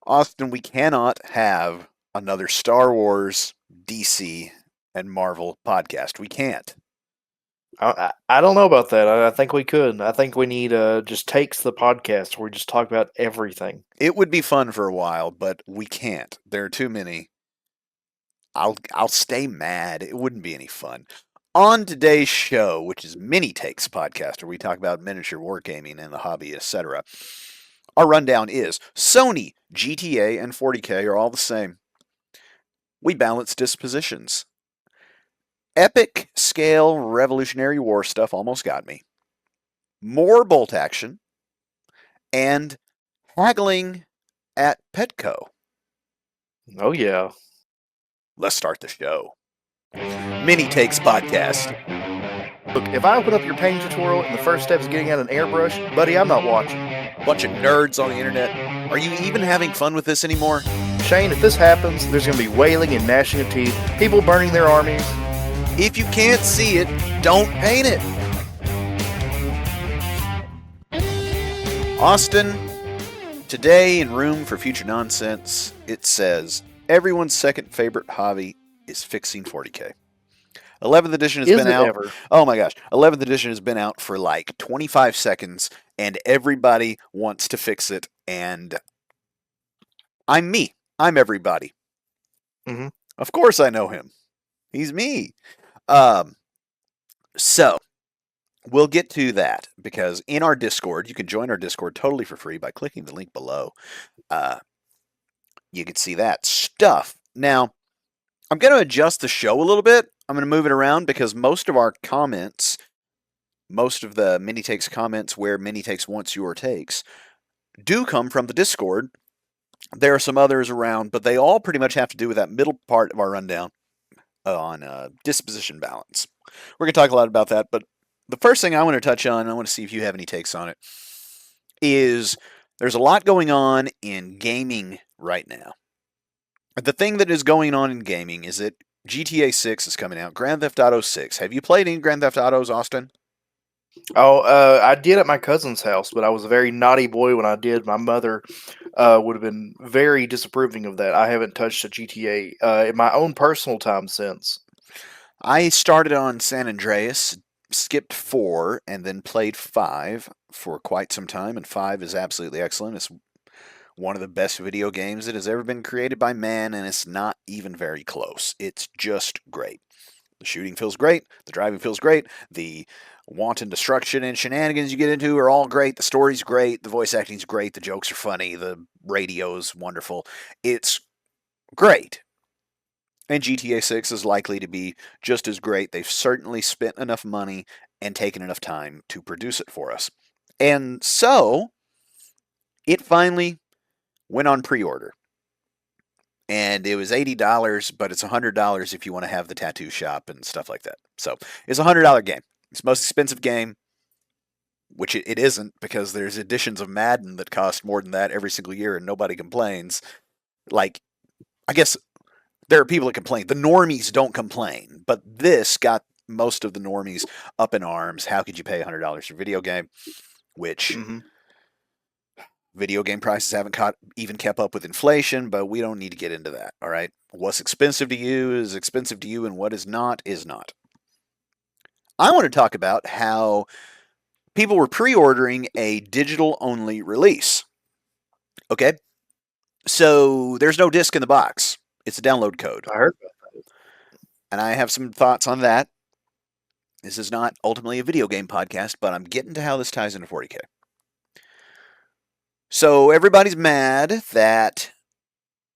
Austin, we cannot have another Star Wars, DC, and Marvel podcast. We can't. I don't know about that. I think we could. I think we need just takes the podcast where we just talk about everything. It would be fun for a while, but we can't. There are too many. I'll stay mad. It wouldn't be any fun. On today's show, which is Mini Takes podcast, where we talk about miniature wargaming and the hobby, etc. Our rundown is Sony, GTA, and 40K are all the same. We balance dispositions. Epic scale Revolutionary War stuff almost got me. More bolt action. And haggling at Petco. Oh yeah. Let's start the show. Mini Takes podcast. Look, if I open up your painting tutorial and the first step is getting out an airbrush, buddy, I'm not watching. Bunch of nerds on the internet. Are you even having fun with this anymore? Shane, if this happens, there's going to be wailing and gnashing of teeth, people burning their armies. If you can't see it, don't paint it. Austin, today in Room for Future Nonsense, it says everyone's second favorite hobby is fixing 40K. 11th edition has been out. Ever? Oh my gosh. 11th edition has been out for like 25 seconds and everybody wants to fix it. And I'm me. I'm everybody. Mm-hmm. Of course I know him. He's me. So we'll get to that because in our Discord, you can join our Discord totally for free by clicking the link below. You can see that stuff. Now, I'm going to adjust the show a little bit. I'm going to move it around because most of our comments, most of the Mini Takes comments where Mini Takes wants your takes, do come from the Discord. There are some others around, but they all pretty much have to do with that middle part of our rundown on disposition balance. We're going to talk a lot about that, but the first thing I want to touch on, and I want to see if you have any takes on it, is there's a lot going on in gaming right now. The thing that is going on in gaming is that GTA 6 is coming out. Grand Theft Auto 6. Have you played any Grand Theft Autos, Austin? Oh, I did at my cousin's house, but I was a very naughty boy when I did. My mother would have been very disapproving of that. I haven't touched a GTA in my own personal time since. I started on San Andreas, skipped 4, and then played 5 for quite some time, and 5 is absolutely excellent. It's one of the best video games that has ever been created by man, and it's not even very close. It's just great. The shooting feels great. The driving feels great. The wanton destruction and shenanigans you get into are all great. The story's great. The voice acting's great. The jokes are funny. The radio's wonderful. It's great. And GTA 6 is likely to be just as great. They've certainly spent enough money and taken enough time to produce it for us. And so, it finally went on pre-order. And it was $80, but it's $100 if you want to have the tattoo shop and stuff like that. So it's a $100 game. It's the most expensive game, which it isn't because there's editions of Madden that cost more than that every single year and nobody complains. Like, I guess there are people that complain. The normies don't complain, but this got most of the normies up in arms. How could you pay $100 for a video game? Which... Mm-hmm. Video game prices haven't even kept up with inflation, but we don't need to get into that, all right? What's expensive to you is expensive to you, and what is not is not. I want to talk about how people were pre-ordering a digital-only release. Okay? So there's no disc in the box. It's a download code. I heard about that. And I have some thoughts on that. This is not ultimately a video game podcast, but I'm getting to how this ties into 40K. So everybody's mad that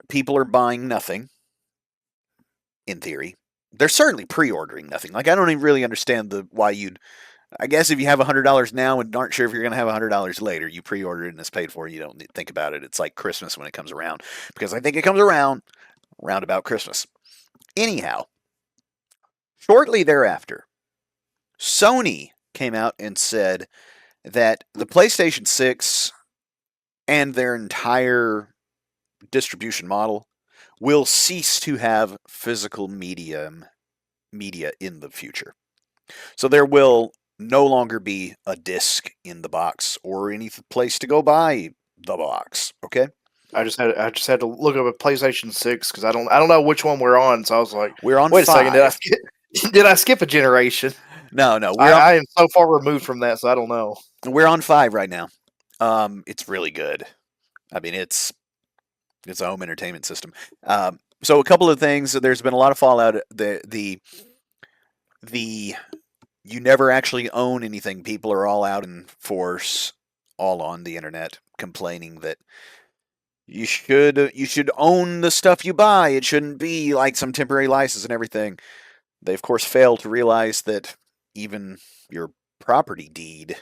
people are buying nothing, in theory. They're certainly pre-ordering nothing. Like, I don't even really understand why you'd... I guess if you have $100 now and aren't sure if you're going to have $100 later, you pre-order it and it's paid for. You don't think about it. It's like Christmas when it comes around. Because I think it comes around about Christmas. Anyhow, shortly thereafter, Sony came out and said that the PlayStation 6... and their entire distribution model will cease to have physical media in the future. So there will no longer be a disc in the box or any place to go buy the box, okay? I just had to look up a PlayStation 6 because I don't know which one we're on. So I was like, We're on wait a second, five. did I skip a generation? No, no, I am so far removed from that, so I don't know. we're on five right now. It's really good. I mean, it's a home entertainment system. So a couple of things. There's been a lot of fallout. The you never actually own anything. People are all out in force, all on the internet, complaining that you should own the stuff you buy. It shouldn't be like some temporary license and everything. They of course fail to realize that even your property deed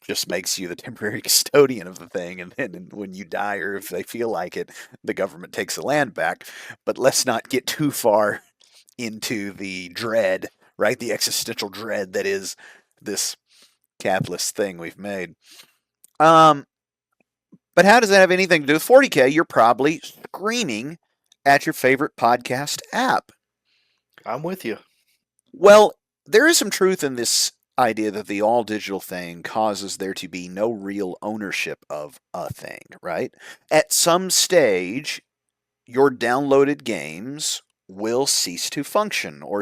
just makes you the temporary custodian of the thing, and then when you die or if they feel like it, the government takes the land back. But let's not get too far into the dread, right? The existential dread that is this capitalist thing we've made. Um, but how does that have anything to do with 40K? You're probably screaming at your favorite podcast app. I'm with you. Well, there is some truth in this idea that the all digital thing causes there to be no real ownership of a thing, right? At some stage, your downloaded games will cease to function or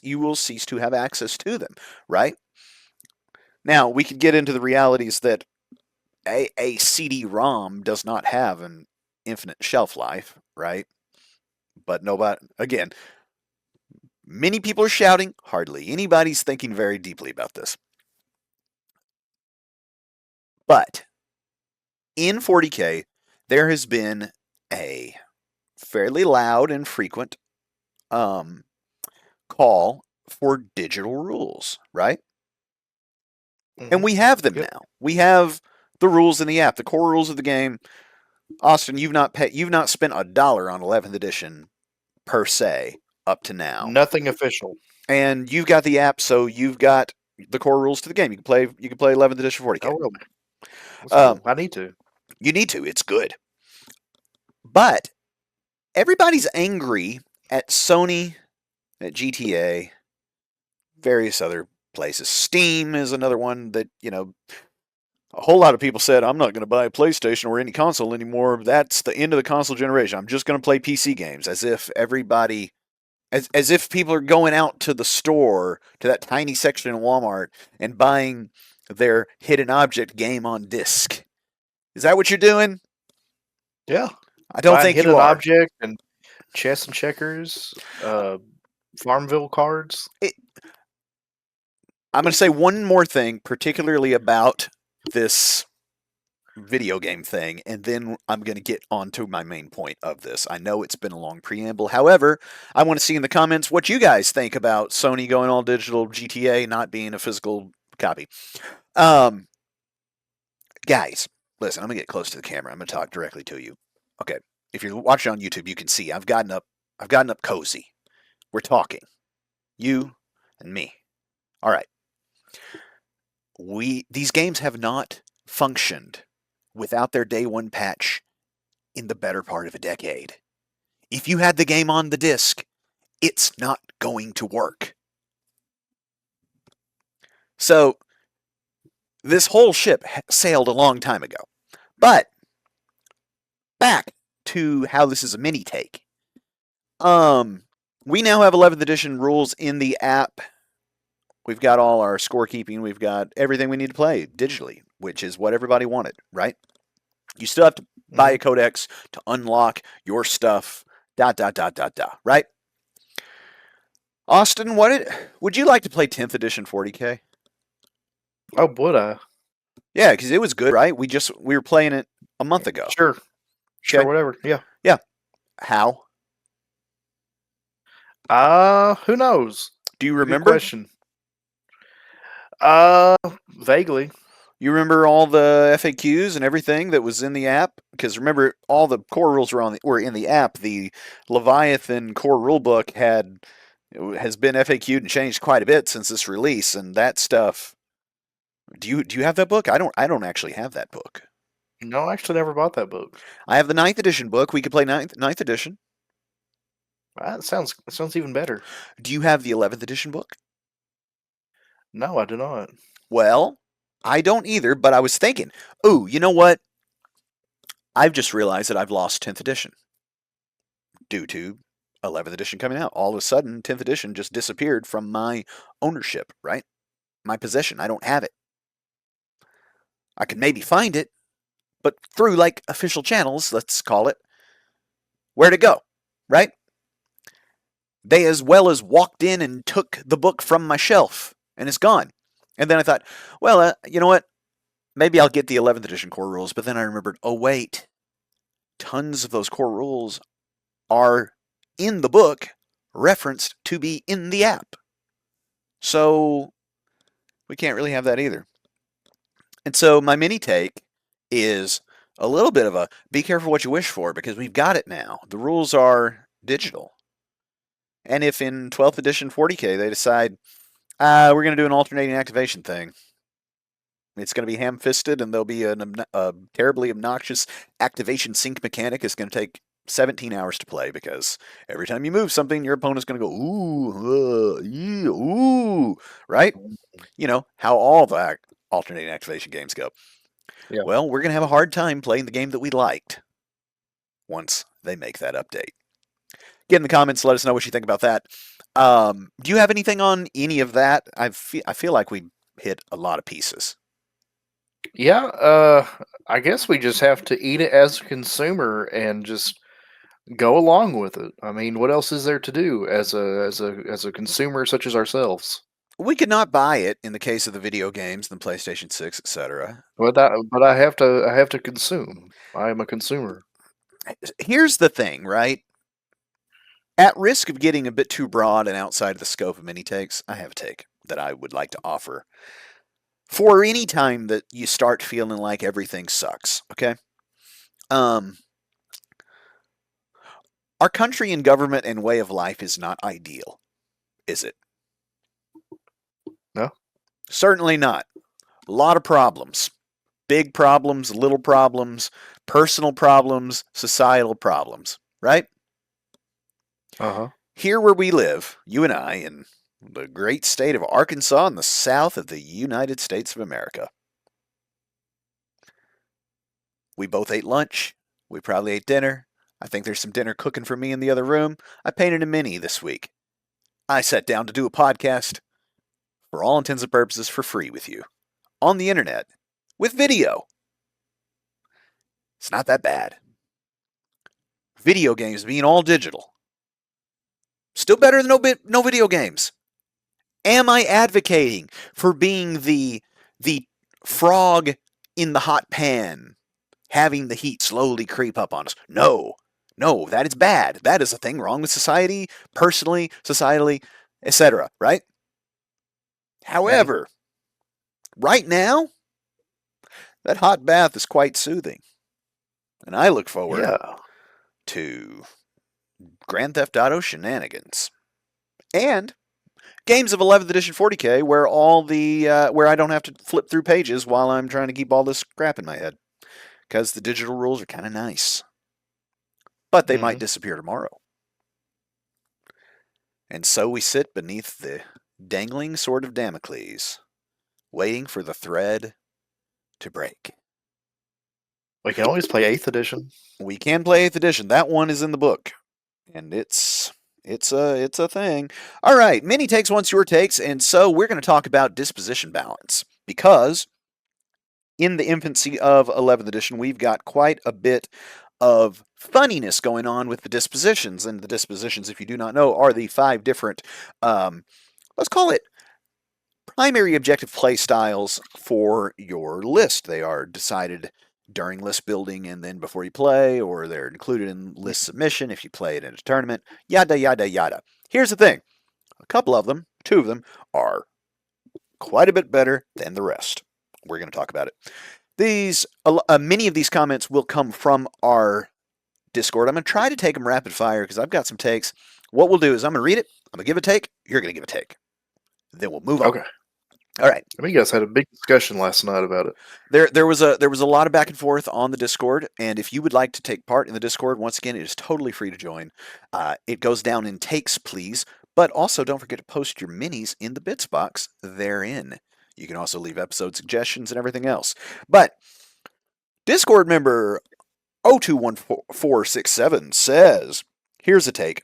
you will cease to have access to them, right? Now, we could get into the realities that a CD-ROM does not have an infinite shelf life, right? But nobody, again, many people are shouting, hardly anybody's thinking very deeply about this. But in 40K, there has been a fairly loud and frequent um, call for digital rules, right? And Hmm. we have them Yep. now. We have the rules in the app, the core rules of the game. Austin, you've not spent $1 on 11th edition per se up to now, Nothing official. and you've got the app, so you've got the core rules to the game. You can play 11th edition 40K. Oh, really? That's Um, cool. I need to. you need to. It's good, but everybody's angry at Sony, at GTA, various other places. Steam is another one that a whole lot of people said, I'm not going to buy a PlayStation or any console anymore. That's the end of the console generation. I'm just going to play PC games. As if people are going out to the store, to that tiny section in Walmart, and buying their hidden object game on disc. Is that what you're doing? Yeah. I don't Buying think you hidden are. object and chess and checkers, Farmville cards. I'm going to say one more thing, particularly about this video game thing, and then I'm going to get on to my main point of this. I know it's been a long preamble. However, I want to see in the comments what you guys think about Sony going all digital, GTA not being a physical copy. Um, Guys, listen, I'm going to get close to the camera. I'm going to talk directly to you. Okay. If you're watching on YouTube, you can see I've gotten up cozy. We're talking. You and me. All right. These games have not functioned without their day one patch in the better part of a decade. If you had the game on the disc, it's not going to work. So this whole ship sailed a long time ago. But back to how this is a mini take. We now have 11th edition rules in the app. We've got all our scorekeeping. We've got everything we need to play digitally, which is what everybody wanted, right? You still have to buy a codex to unlock your stuff. ... Right? Austin, would you like to play 10th edition 40K? Oh, would I? Yeah, because it was good, right? We were playing it a month ago. Sure. Sure, Okay. whatever. Yeah. Yeah. How? Who knows? Do you Good remember? question. Vaguely. You remember all the FAQs and everything that was in the app? Because remember, all the core rules were in the app. The Leviathan core rulebook has been FAQ'd and changed quite a bit since this release, and that stuff. Do you have that book? I don't actually have that book. No, I actually never bought that book. I have the 9th edition book. We could play ninth edition. That sounds even better. Do you have the 11th edition book? No, I do not. Well, I don't either, but I was thinking, ooh, you know what? I've just realized that I've lost 10th edition due to 11th edition coming out. All of a sudden, 10th edition just disappeared from my ownership, right? My possession. I don't have it. I could maybe find it, but through like official channels, let's call it, where'd it go, right? They as well as walked in and took the book from my shelf and it's gone. And then I thought, well, you know what? Maybe I'll get the 11th edition core rules. But then I remembered, oh, wait, tons of those core rules are in the book referenced to be in the app. So we can't really have that either. And so my mini take is a little bit of a be careful what you wish for because we've got it now. The rules are digital. And if in 12th edition 40K they decide, we're going to do an alternating activation thing, it's going to be ham-fisted and there'll be a terribly obnoxious activation sync mechanic. It's going to take 17 hours to play because every time you move something, your opponent's going to go, ooh, yeah, ooh, right? You know, how all the alternating activation games go. Yeah. Well, we're going to have a hard time playing the game that we liked once they make that update. Get in the comments, let us know what you think about that. Do you have anything on any of that? I feel like we hit a lot of pieces. Yeah, I guess we just have to eat it as a consumer and just go along with it. I mean, what else is there to do as a consumer such as ourselves? We could not buy it in the case of the video games, the PlayStation 6, etc. But I have to consume. I am a consumer. Here's the thing, right? At risk of getting a bit too broad and outside of the scope of mini takes, I have a take that I would like to offer. For any time that you start feeling like everything sucks, okay? Our country and government and way of life is not ideal, is it? No? Certainly not. A lot of problems. Big problems, little problems, personal problems, societal problems, right? Uh-huh. Here where we live, you and I, in the great state of Arkansas in the south of the United States of America, we both ate lunch. We probably ate dinner. I think there's some dinner cooking for me in the other room. I painted a mini this week. I sat down to do a podcast, for all intents and purposes, for free with you, on the internet, with video. It's not that bad. Video games being all digital. Still better than no video games. Am I advocating for being the frog in the hot pan, having the heat slowly creep up on us? No. No, that is bad. That is a thing wrong with society, personally, societally, etc., right? However, right now, that hot bath is quite soothing. And I look forward Yeah. to Grand Theft Auto shenanigans. And games of 11th edition 40K where where I don't have to flip through pages while I'm trying to keep all this crap in my head. Because the digital rules are kind of nice. But they might disappear tomorrow. And so we sit beneath the dangling sword of Damocles, waiting for the thread to break. We can always play 8th edition. We can play 8th edition. That one is in the book. And it's a thing. All right, mini takes once your takes, and so we're going to talk about disposition balance because in the infancy of 11th edition, we've got quite a bit of funniness going on with the dispositions. And the dispositions, if you do not know, are the 5 different, let's call it primary objective play styles for your list. They are decided during list building and then before you play, or they're included in list submission if you play it in a tournament, yada, yada, yada. Here's the thing. A couple of them, 2 of them, are quite a bit better than the rest. We're going to talk about it. Many of these comments will come from our Discord. I'm going to try to take them rapid fire because I've got some takes. What we'll do is I'm going to read it. I'm going to give a take. You're going to give a take. Then we'll move on. Okay. All right. I mean, you guys had a big discussion last night about it. There was a lot of back and forth on the Discord, and if you would like to take part in the Discord, once again, it is totally free to join. It goes down in takes, please, but also don't forget to post your minis in the bits box therein. You can also leave episode suggestions and everything else. But Discord member 021467 says, here's a take.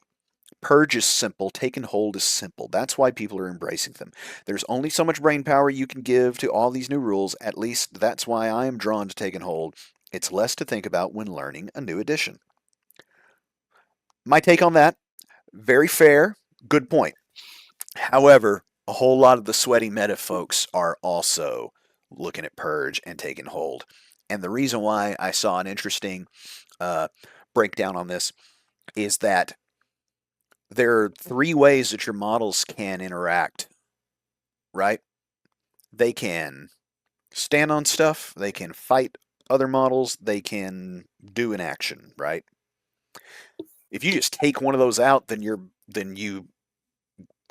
Purge is simple, take and hold is simple. That's why people are embracing them. There's only so much brain power you can give to all these new rules. At least that's why I am drawn to take and hold. It's less to think about when learning a new edition. My take on that, very fair, good point. However, a whole lot of the sweaty meta folks are also looking at Purge and taking hold. And the reason why I saw an interesting uh, breakdown on this is that there are three ways that your models can interact, right? They can stand on stuff, they can fight other models, they can do an action, right? If you just take one of those out, then you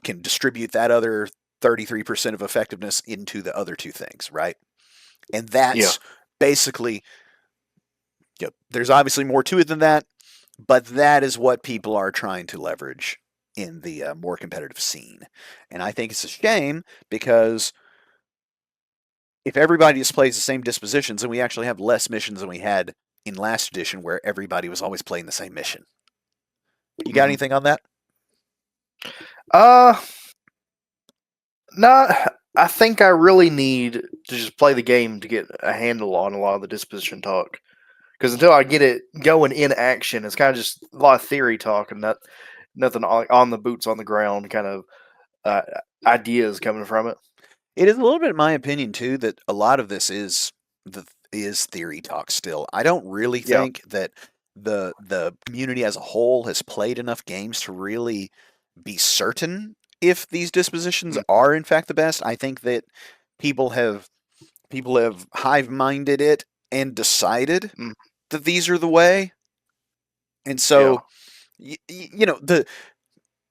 can distribute that other 33% of effectiveness into the other two things, right? And Yeah. that's basically, there's obviously more to it than that, but that is what people are trying to leverage in the more competitive scene. And I think it's a shame because if everybody just plays the same dispositions, then we actually have less missions than we had in last edition where everybody was always playing the same mission. You got Hmm. anything on that? Uh, not. I think I really need to just play the game to get a handle on a lot of the disposition talk. Because until I get it going in action, it's kind of just a lot of theory talk and nothing on the boots on the ground kind of uh, ideas coming from it. It is a little bit, in my opinion, too, that a lot of this is theory talk still. I don't really Yeah. think that the community as a whole has played enough games to really be certain if these dispositions Mm, are in fact the best. I think that people have people have hive minded it and decided mm, that these are the way. And yeah. so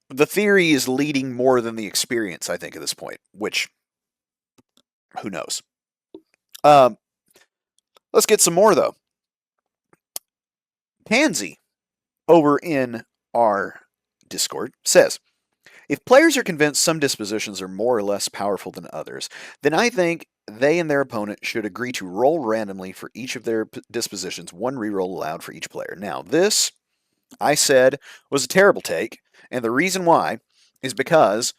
the theory is leading more than the experience, I think, at this point, which who knows. Um, let's get some more though. Pansy over in our Discord says, if players are convinced some dispositions are more or less powerful than others, then I think they and their opponent should agree to roll randomly for each of their dispositions, one reroll allowed for each player. Now, this, I said, was a terrible take, and the reason why is because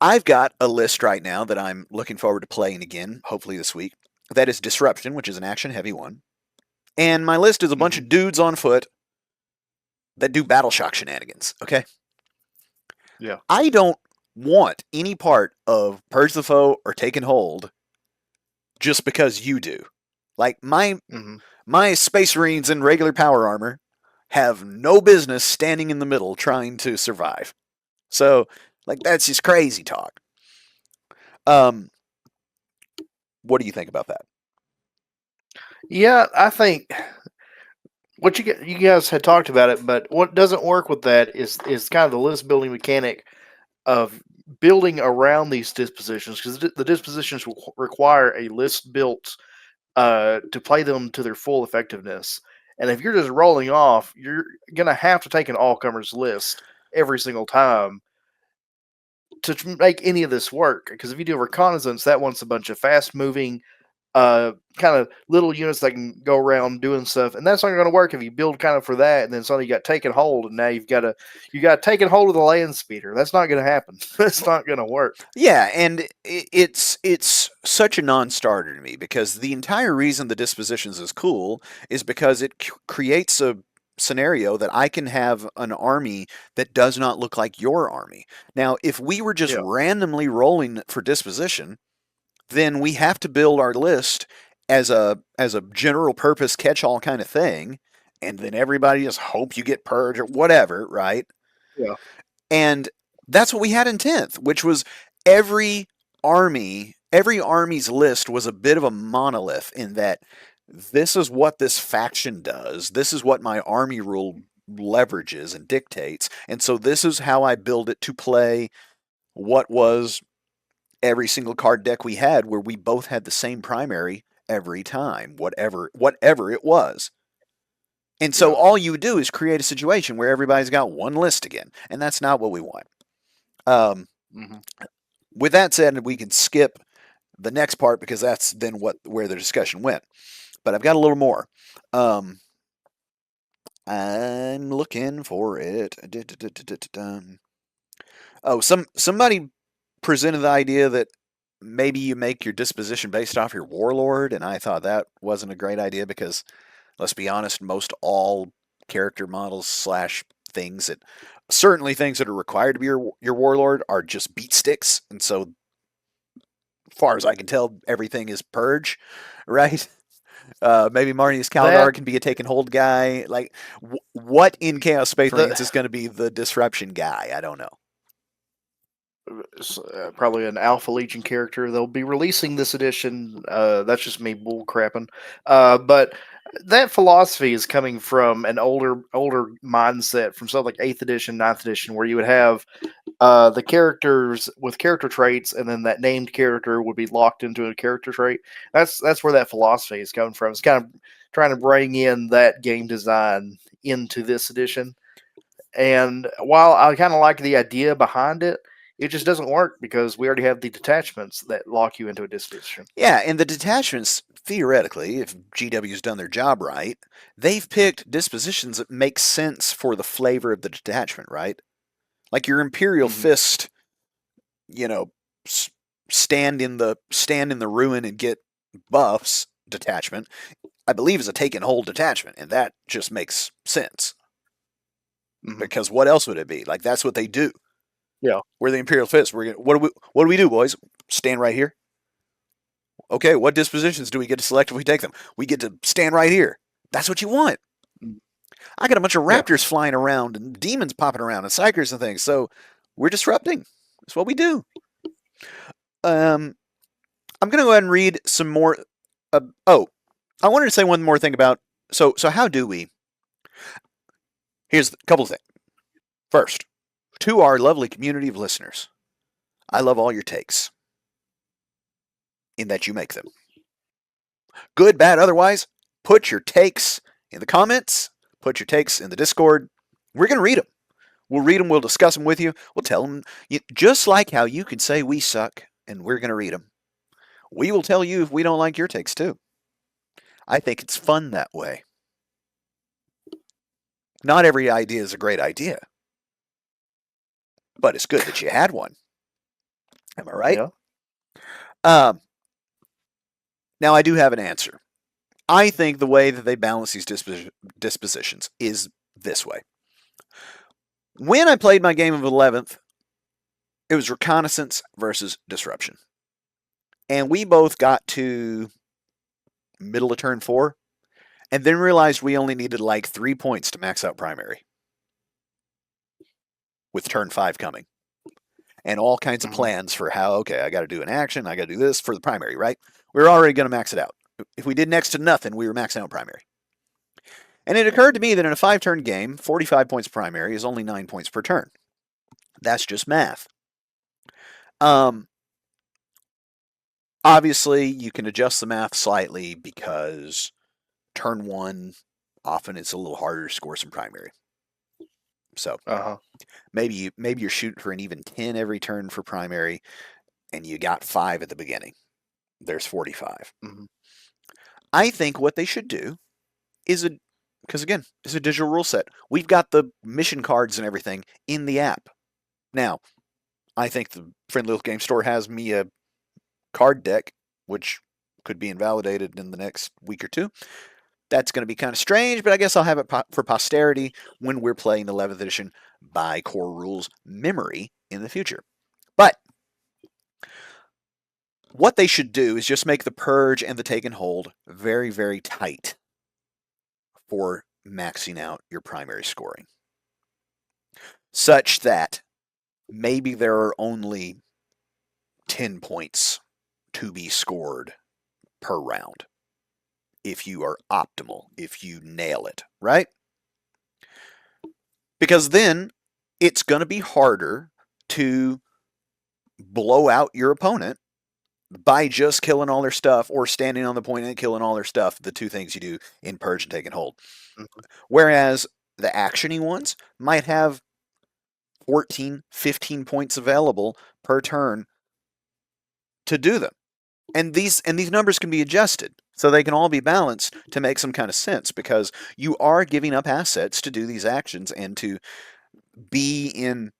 I've got a list right now that I'm looking forward to playing again, hopefully this week. That is Disruption, which is an action heavy one. And my list is a bunch Hmm. of dudes on foot that do battle shock shenanigans, okay? Yeah. I don't want any part of Purge the Foe or Taken Hold just because you do. Like Hmm. my Space Marines in regular power armor have no business standing in the middle trying to survive. So, like that's just crazy talk. Um, what do you think about that? Yeah, I think you guys had talked about it, but what doesn't work with that is kind of the list building mechanic of building around these dispositions because the dispositions will require a list built to play them to their full effectiveness. And if you're just rolling off, you're gonna have to take an all comers list every single time to make any of this work. Because if you do reconnaissance, that wants a bunch of fast moving kind of little units that can go around doing stuff, and that's not going to work if you build kind of for that, and then suddenly you got taken hold, and now you got taken hold of the land speeder. That's not going to happen. That's not going to work. Yeah, and it's such a non-starter to me because the entire reason the dispositions is cool is because it creates a scenario that I can have an army that does not look like your army. Now, if we were just Yeah, randomly rolling for disposition, then we have to build our list as a general purpose catch-all kind of thing, and then everybody just hope you get purge or whatever, right? yeah, And that's what we had in 10th, which was every every army's list was a bit of a monolith in that this is what this faction does. This is what my army rule leverages and dictates. And so this is how I build it to play what was every single card deck we had where we both had the same primary every time, whatever it was. And so yeah. all you would do is create a situation where everybody's got one list again, and that's not what we want. Um, Hmm. with that said, we can skip the next part because that's then where the discussion went. but I've got a little more. Um, I'm looking for it. Oh, somebody presented the idea that maybe you make your disposition based off your warlord, and I thought that wasn't a great idea because, let's be honest, most all character models slash things that certainly things that are required to be your warlord are just beat sticks, and so far as I can tell, everything is purge, right? Maybe Marnius Caldar That can be a take and hold guy. Like, what in Chaos Space the Marines is going to be the disruption guy? I don't know. probably an Alpha Legion character. They'll be releasing this edition. That's just me bull crapping. But that philosophy is coming from an older mindset from something like 8th edition, 9th edition, where you would have the characters with character traits, and then that named character would be locked into a character trait. That's where that philosophy is coming from. It's kind of trying to bring in that game design into this edition. And while I kind of like the idea behind it, it just doesn't work because we already have the detachments that lock you into a disposition. Yeah, and the detachments, theoretically, if GW's done their job right, they've picked dispositions that make sense for the flavor of the detachment, right? Like your Imperial Hmm. Fist, you know, stand in the ruin and get buffs detachment, I believe is a take and hold detachment, and that just makes sense. Hmm. Because what else would it be? Like that's what they do. Yeah. We're the Imperial Fist. What do we do, boys? Stand right here. Okay, what dispositions do we get to select if we take them? We get to stand right here. That's what you want. Mm. I got a bunch of Yeah. raptors flying around and demons popping around and psychers and things. So we're disrupting. That's what we do. Um, I'm going to go ahead and read some more. Oh, I wanted to say one more thing about. So how do we? Here's a couple of things. First, to our lovely community of listeners, I love all your takes. In that you make them. Good, bad, otherwise, put your takes in the comments, put your takes in the Discord. We're going to read them. We'll read them, we'll discuss them with you, we'll tell them, just like how you can say we suck and we're going to read them. We will tell you if we don't like your takes too. I think it's fun that way. Not every idea is a great idea, but it's good that you had one. Am I right? Yeah. Um, Now, I do have an answer. I think the way that they balance these dispositions is this way. When I played my game of 11th, it was reconnaissance versus disruption. And we both got to middle of turn 4 and then realized we only needed like 3 points to max out primary with turn 5 coming. And all kinds of Hmm. plans for how, okay, I got to do an action, I got to do this for the primary, right? We were already going to max it out. If we did next to nothing, we were maxing out primary. And it occurred to me that in a 5-turn game, 45 points primary is only 9 points per turn. That's just math. Obviously, you can adjust the math slightly because turn 1, often it's a little harder to score some primary. So Uh-huh. maybe you're shooting for an even 10 every turn for primary, and you got 5 at the beginning. There's 45. Hmm. I think what they should do is because again, it's a digital rule set. We've got the mission cards and everything in the app. Now, I think the Friendly Little Game Store has me a card deck, which could be invalidated in the next week or two. That's going to be kind of strange, but I guess I'll have it for posterity when we're playing 11th edition by core rules memory in the future. But what they should do is just make the purge and the take and hold very, very tight for maxing out your primary scoring, such that maybe there are only 10 points to be scored per round if you are optimal, if you nail it, right? Because then it's going to be harder to blow out your opponent by just killing all their stuff or standing on the point and killing all their stuff, the two things you do in Purge and Take and Hold. Hmm. Whereas the actiony ones might have 14, 15 points available per turn to do them. And these numbers can be adjusted. So they can all be balanced to make some kind of sense, because you are giving up assets to do these actions and to be in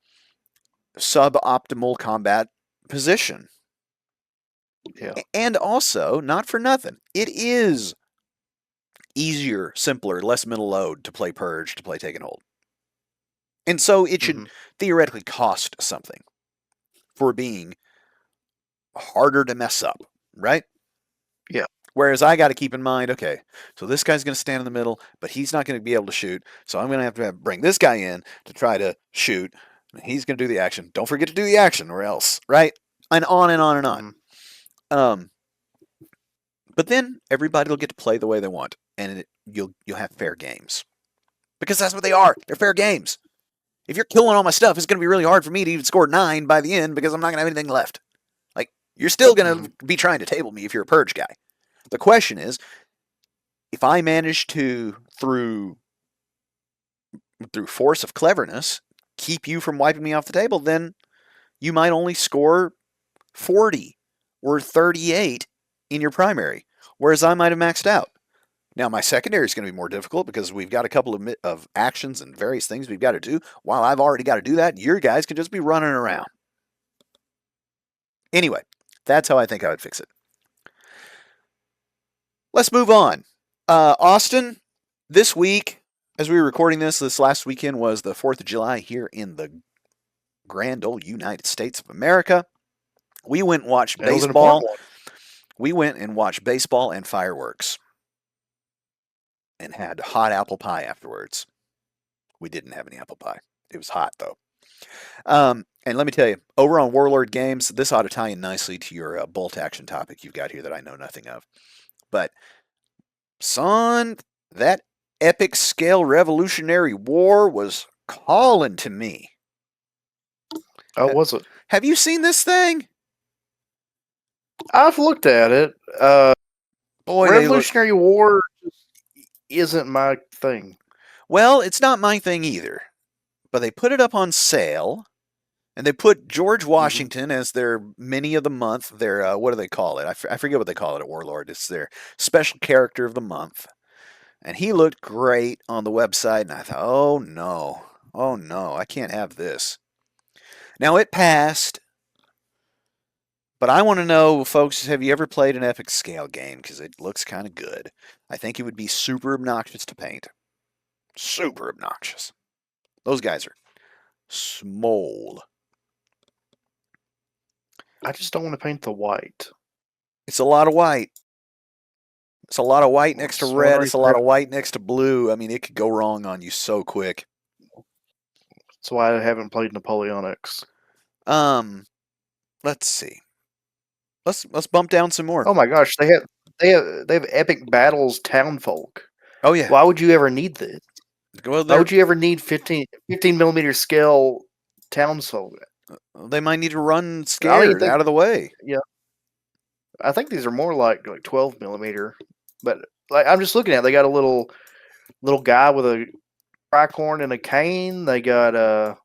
suboptimal combat position. Yeah. And also, not for nothing, it is easier, simpler, less mental load to play Purge, to play Take and Hold. And so it should Mhm. theoretically cost something for being harder to mess up, right? Yeah. Whereas I got to keep in mind, okay, so this guy's going to stand in the middle, but he's not going to be able to shoot. So I'm going to have bring this guy in to try to shoot. He's going to do the action. Don't forget to do the action, or else, right? And on and on and on. Mhm. Um, but then everybody will get to play the way they want, and you'll have fair games, because that's what they are. They're fair games. If you're killing all my stuff, it's going to be really hard for me to even score 9 by the end, because I'm not going to have anything left. Like, you're still going Mhm. to be trying to table me if you're a Purge guy. The question is, if I manage to, through force of cleverness, keep you from wiping me off the table, then you might only score 40 or 38 in your primary, whereas I might have maxed out. Now, my secondary is going to be more difficult, because we've got a couple of actions and various things we've got to do. While I've already got to do that, your guys can just be running around. Anyway, that's how I think I would fix it. Let's move on. Austin, this week, as we were recording this last weekend was the 4th of July here in the grand old United States of America. We went and watched It was an important baseball. one. We went and watched baseball and fireworks and had hot apple pie afterwards. We didn't have any apple pie. It was hot, though. And let me tell you, over on Warlord Games, this ought to tie in nicely to your bolt action topic you've got here that I know nothing of. But, son, that epic scale Revolutionary War was calling to me. Oh, was it? Have you seen this thing? I've looked at it. Boy, they look. Revolutionary War isn't my thing. Well, it's not my thing either. But they put it up on sale, and they put George Washington as their mini of the month. Their what do they call it? I forget what they call it at Warlord. It's their special character of the month, and he looked great on the website. And I thought, oh no, I can't have this. Now it passed, but I want to know, folks, have you ever played an epic scale game? Because it looks kind of good. I think it would be super obnoxious to paint. Super obnoxious. Those guys are small. I just don't want to paint the white. It's a lot of white. It's a lot of white next to That's one red. right It's a lot there. of white next to blue. I mean, it could go wrong on you so quick. That's why I haven't played Napoleonics. Let's see. Let's bump down some more. Oh my gosh, they have epic battles townfolk. Oh yeah. Why would you ever need this? Well, Why would you ever need 15 millimeter scale townsfolk? they might need to run I mean, scared out of the way. yeah, I think these are more like 12 millimeter. But like I'm just looking at it, they got a little guy with a tricorn and a cane. They got a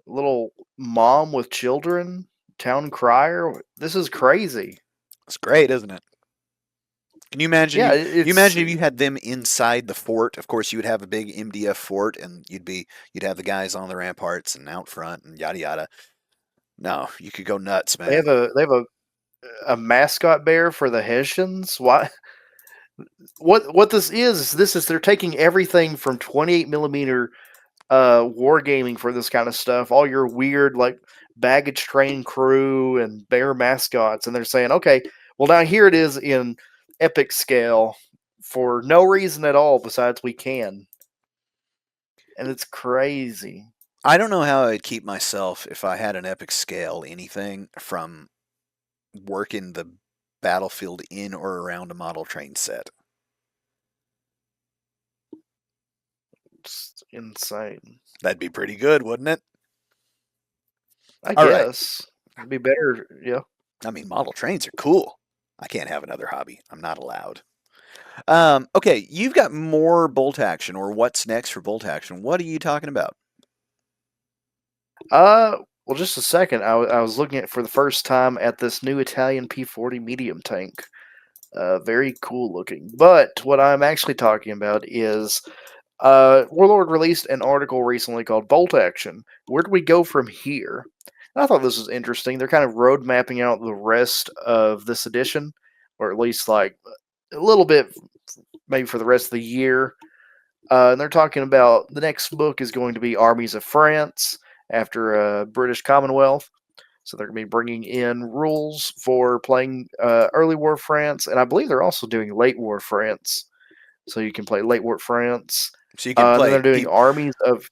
little mom with children, town crier. This is crazy. It's great, isn't it? Can you imagine Yeah, you it's imagine if you had them inside the fort? Of course, you would have a big MDF fort, and you'd have the guys on the ramparts and out front and yada yada. No, you could go nuts, they man. have a mascot bear for the Hessians. Why? What this is they're taking everything from 28 millimeter wargaming for this kind of stuff, all your weird like baggage train crew and bear mascots, and they're saying, okay, well now here it is in epic scale for no reason at all besides we can. And it's crazy. I don't know how I'd keep myself if I had an epic scale anything from working the battlefield in or around a model train set. It's insane. That'd be pretty good, wouldn't it? I All right. guess it'd be better. Yeah. I mean, model trains are cool. I can't have another hobby. I'm not allowed. Okay, you've got more bolt action, or what's next for bolt action. What are you talking about? Well, just a second. I was looking at for the first time at this new Italian P40 medium tank. Very cool looking. But what I'm actually talking about is Warlord released an article recently called Bolt Action. Where do we go from here? And I thought this was interesting. They're kind of road mapping out the rest of this edition, or at least like a little bit, maybe for the rest of the year. And they're talking about the next book is going to be Armies of France after British Commonwealth. So they're going to be bringing in rules for playing early war France, and I believe they're also doing late war France. So you can play late war France. So you can And then play they're doing armies of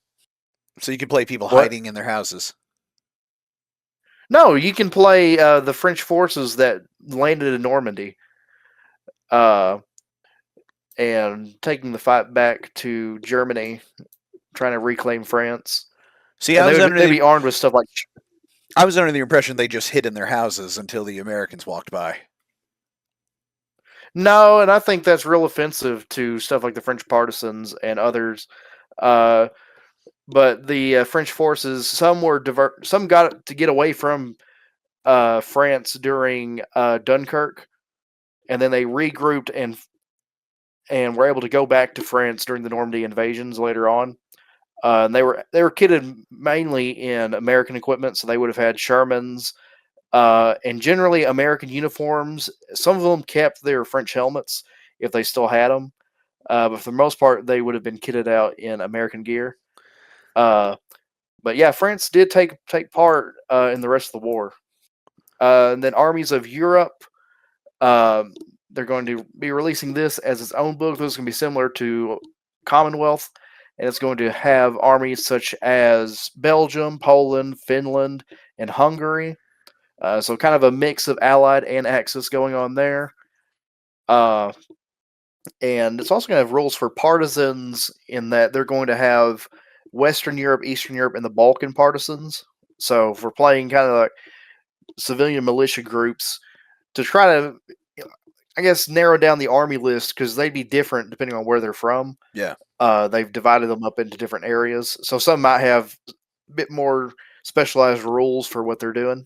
so you can play people what? hiding in their houses. No, you can play the French forces that landed in Normandy, uh, and taking the fight back to Germany, trying to reclaim France. See, And they'd be armed with stuff like. I was under the impression they just hid in their houses until the Americans walked by. No, and I think that's real offensive to stuff like the French partisans and others. Uh, but the French forces, some got to get away from France during Dunkirk, and then they regrouped and were able to go back to France during the Normandy invasions later on. And they were kitted mainly in American equipment, so they would have had Shermans and generally American uniforms. Some of them kept their French helmets if they still had them, but for the most part, they would have been kitted out in American gear. Uh, but yeah, France did take part in the rest of the war. And then armies of Europe, um, they're going to be releasing this as its own book. This is going to be similar to Commonwealth, and it's going to have armies such as Belgium, Poland, Finland, and Hungary. So kind of a mix of Allied and Axis going on there. Uh, and it's also going to have rules for partisans in that they're going to have Western Europe, Eastern Europe, and the Balkan partisans. So if we're playing kind of like civilian militia groups to try to, I guess, narrow down the army list because they'd be different depending on where they're from. Yeah. They've divided them up into different areas. So some might have a bit more specialized rules for what they're doing.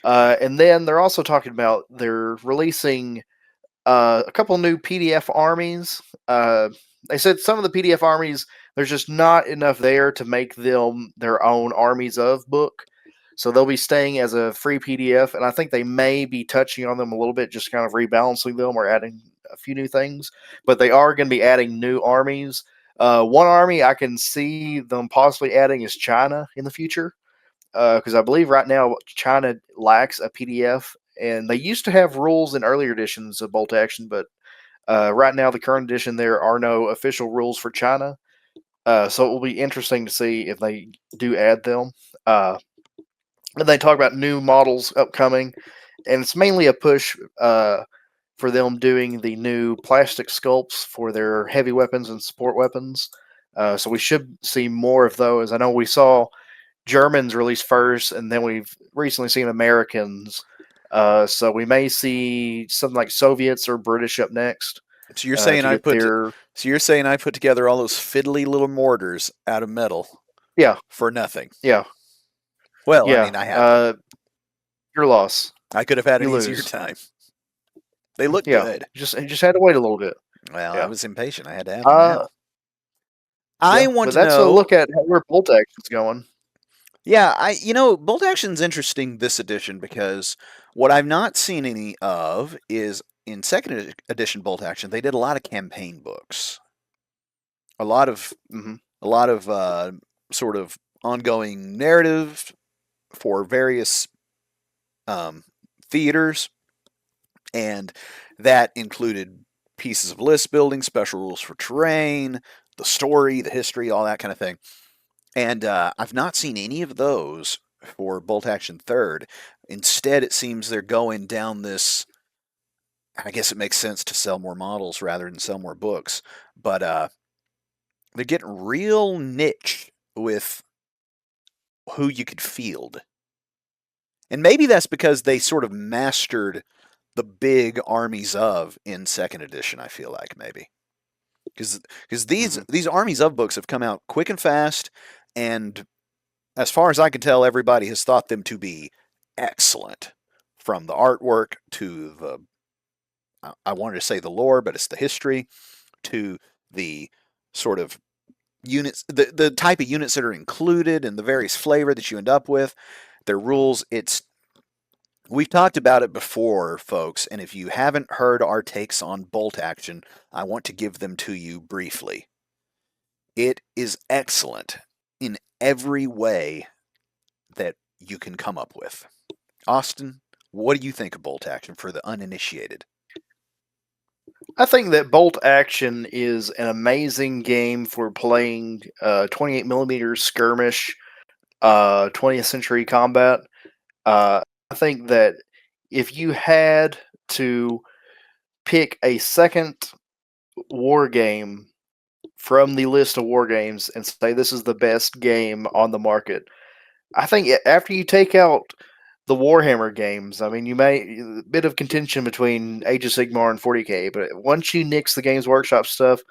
And then they're also talking about they're releasing a couple new PDF armies. They said some of the PDF armies, there's just not enough there to make them their own armies of book. So they'll be staying as a free PDF, and I think they may be touching on them a little bit, just kind of rebalancing them or adding a few new things. But they are going to be adding new armies. One army I can see them possibly adding is China in the future, because I believe right now China lacks a PDF, and they used to have rules in earlier editions of Bolt Action, but right now the current edition there are no official rules for China. So it will be interesting to see if they do add them. And they talk about new models upcoming, and it's mainly a push for them doing the new plastic sculpts for their heavy weapons and support weapons. So we should see more of those. I know we saw Germans released first, and then we've recently seen Americans. So we may see something like Soviets or British up next So you're saying to get their so you're saying I put together all those fiddly little mortars out of metal yeah for nothing. yeah Well, I yeah mean, I had to. your loss. I could have had an You easier lose. time. They look Yeah, good. just had to wait a little bit. Well, I Yeah. was impatient. I had to have them Uh now. I yeah, want but to that's a know. look at where Bolt Action's going. Yeah, Bolt Action's interesting this edition because what I've not seen any of is in edition Bolt Action. They did a lot of campaign books, a lot of Hmm. a lot of sort of ongoing narrative for various um, theaters, and that included pieces of list building, special rules for terrain, the story, the history, all that kind of thing. And I've not seen any of those for Bolt Action Third. Instead, it seems they're going down this. I guess it makes sense to sell more models rather than sell more books, but they're getting real niche with who you could field. And maybe that's because they sort of mastered the big armies of in second edition, I feel like maybe. Because Hmm. these armies of books have come out quick and fast, and as far as I can tell, everybody has thought them to be excellent, from the artwork to the I wanted to say the lore, but it's the history, to the sort of units, the type of units that are included and the various flavor that you end up with, their rules. We've talked about it before, folks, and if you haven't heard our takes on bolt action, I want to give them to you briefly. It is excellent in every way that you can come up with. Austin, what do you think of bolt action for the uninitiated? I think that Bolt Action is an amazing game for playing 28 millimeter skirmish, 20th century combat. I think that if you had to pick a second war game from the list of war games and say this is the best game on the market, I think after you take out the Warhammer games, I mean, you may a bit of contention between Age of Sigmar and 40k, but once you nix the Games Workshop stuff,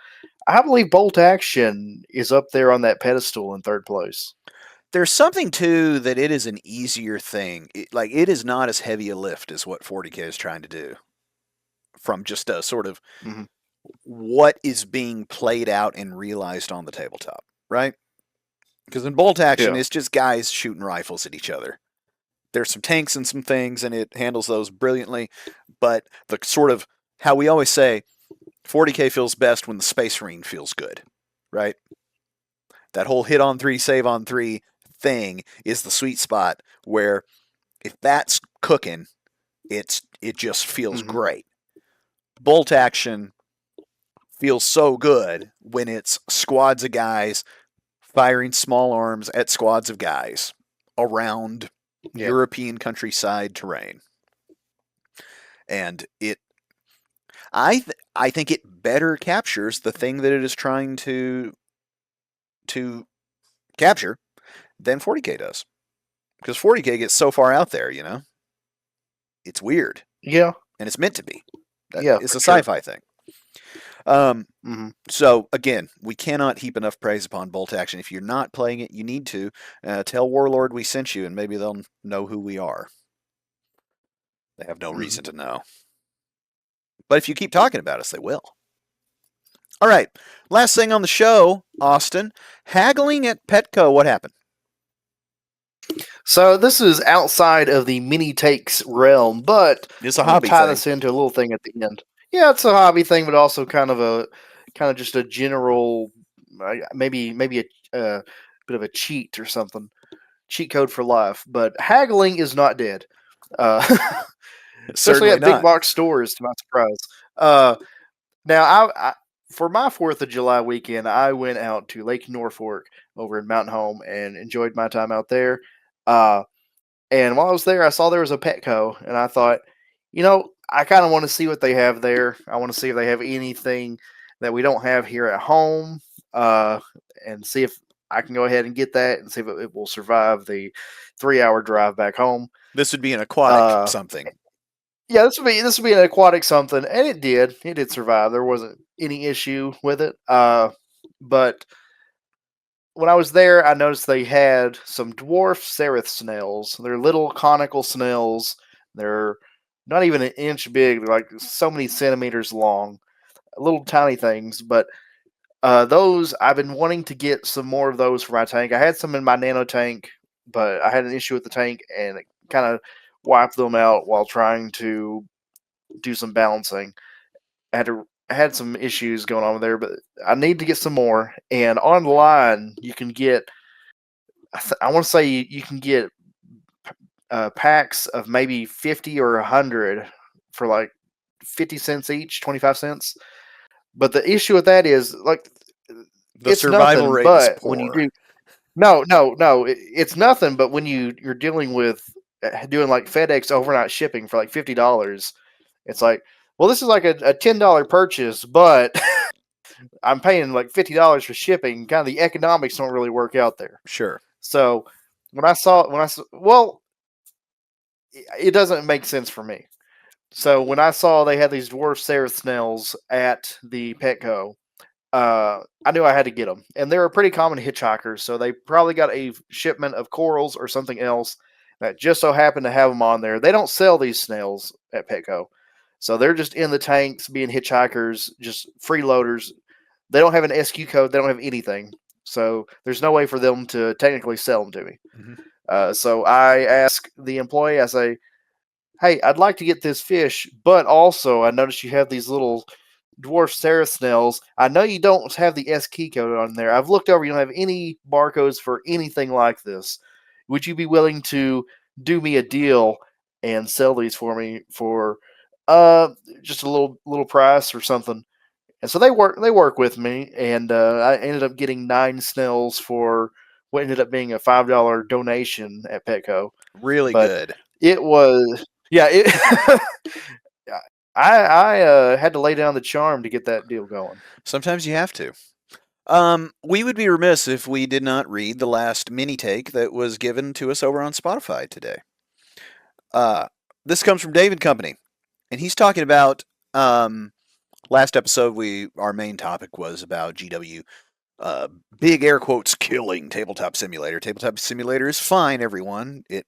I believe Bolt Action is up there on that pedestal in third place. There's something too that it is an easier thing. It is not as heavy a lift as what 40k is trying to do. From just a sort of Mm-hmm. what is being played out and realized on the tabletop, right? Because in bolt action, Yeah. it's just guys shooting rifles at each other. There's some tanks and some things, and it handles those brilliantly. But the sort of how we always say, 40k feels best when the Space Marine feels good, right? That whole hit on three, save on three thing is the sweet spot where if that's cooking, it just feels Mm-hmm. great. Bolt action feels so good when it's squads of guys firing small arms at squads of guys around Yeah. European countryside terrain. And I think it better captures the thing that it is trying to capture than 40k does. Because 40k gets so far out there, it's weird, Yeah. and it's meant to be. Yeah. It's For a sure. sci-fi thing. Um, Mm-hmm. So again, we cannot heap enough praise upon bolt action. If you're not playing it, you need to tell Warlord we sent you, and maybe they'll know who we are. They have no Mm-hmm. reason to know, but if you keep talking about us, they will. All right, last thing on the show, Austin, haggling at Petco. What happened? So this is outside of the mini takes realm, but It's a I'm going to hobby tie thing. this into a little thing at the end. Yeah, it's a hobby thing, but also kind of just a general, maybe a bit of a cheat or something, cheat code for life. But haggling is not dead, uh, especially Certainly at big not. box stores. To my surprise, now I for my 4th of July weekend, I went out to Lake Norfolk over in Mountain Home and enjoyed my time out there. Uh, and while I was there, I saw there was a Petco, and I thought, I kind of want to see what they have there. I want to see if they have anything that we don't have here at home, uh, and see if I can go ahead and get that and see if it will survive the 3-hour drive back home. This would be an aquatic Uh, something. yeah, this would be an aquatic something, and it did. It did survive. There wasn't any issue with it. But when I was there, I noticed they had some dwarf seraph snails. They're little conical snails. They're not even an inch big. They're like so many centimeters long, little tiny things. But those, I've been wanting to get some more of those for my tank. I had some in my nano tank, but I had an issue with the tank, and it kind of wiped them out while trying to do some balancing. I had some issues going on there, but I need to get some more. And online, you can get I want to say you can get packs of maybe 50 or 100 for like 50 cents each, 25 cents. But the issue with that is like The it's survival nothing, rate is but when you poor. do no, it's nothing, but when you're dealing with doing like FedEx overnight shipping for like $50, it's like, well, this is like a $10 purchase, but I'm paying like $50 for shipping. Kind of the economics don't really work out there. Sure. So when I saw, well, it doesn't make sense for me. So when I saw they had these dwarf seraph snails at the Petco, I knew I had to get them, and they're a pretty common hitchhikers. So they probably got a shipment of corals or something else that just so happened to have them on there. They don't sell these snails at Petco. So they're just in the tanks, being hitchhikers, just freeloaders. They don't have an SQ code. They don't have anything. So there's no way for them to technically sell them to me. Mhm. So I ask the employee, I say, hey, I'd like to get this fish, but also I noticed you have these little dwarf Sarah snails. I know you don't have the S key code on there. I've looked over, you don't have any barcodes for anything like this. Would you be willing to do me a deal and sell these for me for uh just a little price or something? And so they work with me, and I ended up getting 9 snails for what ended up being a $5 donation at Petco. Really But good. it was, yeah, it yeah, I had to lay down the charm to get that deal going. Sometimes you have to. We would be remiss if we did not read the last mini take that was given to us over on Spotify today. This comes from David Company, and he's talking about last episode. Our main topic was about GW. Big air quotes killing Tabletop Simulator. Tabletop Simulator is fine, everyone. It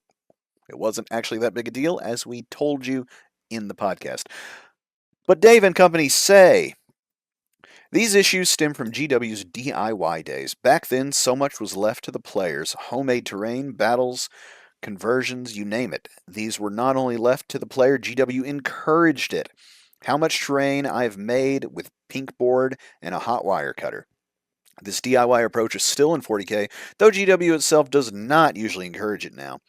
wasn't actually that big a deal, as we told you in the podcast. But Dave and Company say these issues stem from GW's DIY days. Back then, so much was left to the players: homemade terrain, battles, conversions, you name it. These were not only left to the player, GW encouraged it. How much terrain I've made with pink board and a hot wire cutter. This DIY approach is still in 40K, though GW itself does not usually encourage it now.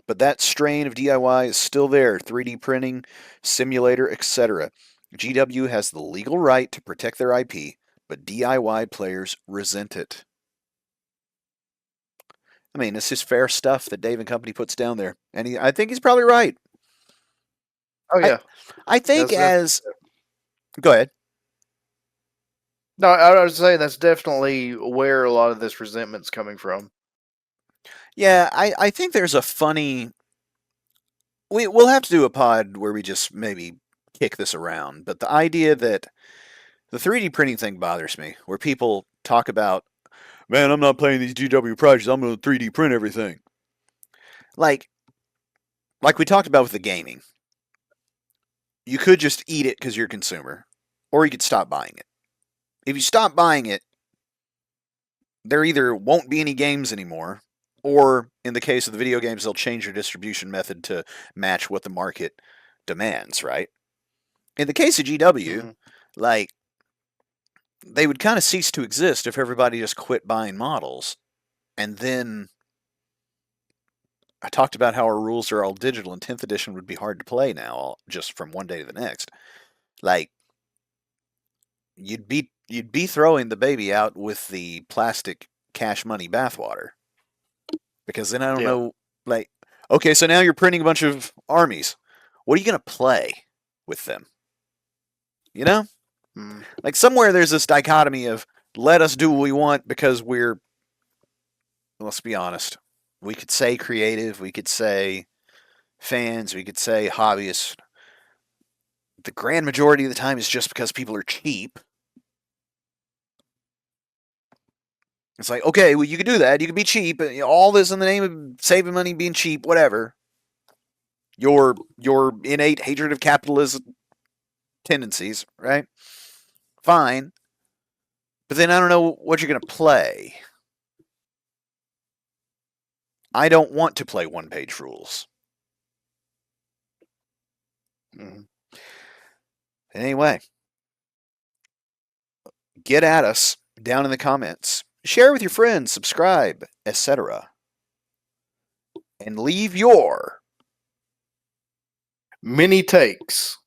But that strain of DIY is still there: 3D printing, simulator, etc. GW has the legal right to protect their IP, but DIY players resent it. I mean, it's just fair stuff that Dave and Company puts down there, and I think he's probably right. Oh I yeah, I think that's as go ahead. no. I was saying that's definitely where a lot of this resentment's coming from. Yeah, I think there's a funny. We'll have to do a pod where we just maybe kick this around, but the idea that the 3D printing thing bothers me, where people talk about, man, I'm not playing these GW projects, I'm going to 3D print everything. Like we talked about with the gaming, you could just eat it because you're a consumer, or you could stop buying it. If you stop buying it, there either won't be any games anymore, or in the case of the video games, they'll change their distribution method to match what the market demands, right? In the case of GW, Mm-hmm. like, they would kind of cease to exist if everybody just quit buying models. And then I talked about how our rules are all digital, and 10th edition would be hard to play now, just from one day to the next. Like, you'd be throwing the baby out with the plastic cash money bathwater, because then I don't Yeah. know. Like, okay, so now you're printing a bunch of armies. What are you gonna play with them? You know, Mm. like somewhere there's this dichotomy of let us do what we want because we're. Let's be honest. We could say creative. We could say fans. We could say hobbyists. The grand majority of the time is just because people are cheap. It's like, okay, well, you could do that. You could be cheap. All this in the name of saving money, being cheap, whatever. Your innate hatred of capitalism tendencies, right? Fine. But then I don't know what you're going to play. I don't want to play one-page rules. Mm-hmm. Anyway, get at us down in the comments. Share with your friends, subscribe, etc. And leave your Many takes.